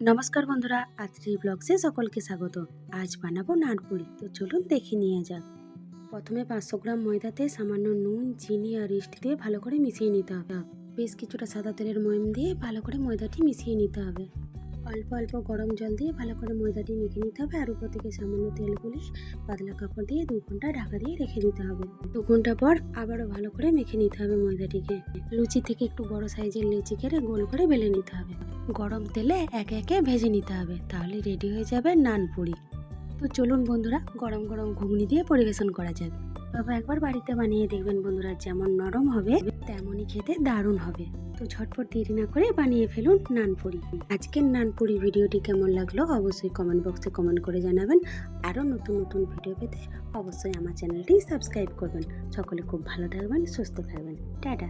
নমস্কার বন্ধুরা, আত্রি ব্লগসে সকলকে স্বাগত। আজ বানাবো নানপুরি, তো চলুন দেখে নিয়ে যাক। প্রথমে 500 গ্রাম ময়দাতে সামান্য নুন, চিনি আর ইস্ট দিয়ে ভালো করে মিশিয়ে নিতে হবে। বেশ কিছুটা সাদা তেলের ময়ম দিয়ে ভালো করে ময়দাটি মিশিয়ে নিতে হবে। অল্প অল্প গরম জল দিয়ে ভালো করে ময়দাটি মেখে নিতে হবে আর উপর থেকে সামান্য তেল গুলিয়ে পাতলা কাপড় দিয়ে 2 ঘন্টা ঢাকা দিয়ে রেখে দিতে হবে। 2 ঘন্টা পর আবারও ভালো করে মেখে নিতে হবে ময়দাটিকে। লুচি থেকে একটু বড় সাইজের লেচি কেটে গোল করে বেলে নিতে হবে। গরম তেলে একে একে ভেজে নিতে হবে, তাহলে রেডি হয়ে যাবে নানপুরি। তো চলুন বন্ধুরা, গরম গরম ঘুগনি দিয়ে পরিবেশন করা যাক। তবে একবার বাড়িতে বানিয়ে দেখবেন বন্ধুরা, যেমন নরম হবে তেমনই খেতে দারুণ হবে। তো ঝটপট দেরি না করে বানিয়ে ফেলুন নানপুরি। আজকের নানপুরি ভিডিওটি কেমন লাগলো অবশ্যই কমেন্ট বক্সে কমেন্ট করে জানাবেন। আরও নতুন নতুন ভিডিও পেতে অবশ্যই আমার চ্যানেলটি সাবস্ক্রাইব করবেন। সকলে খুব ভালো থাকবেন, সুস্থ থাকবেন। টাটা।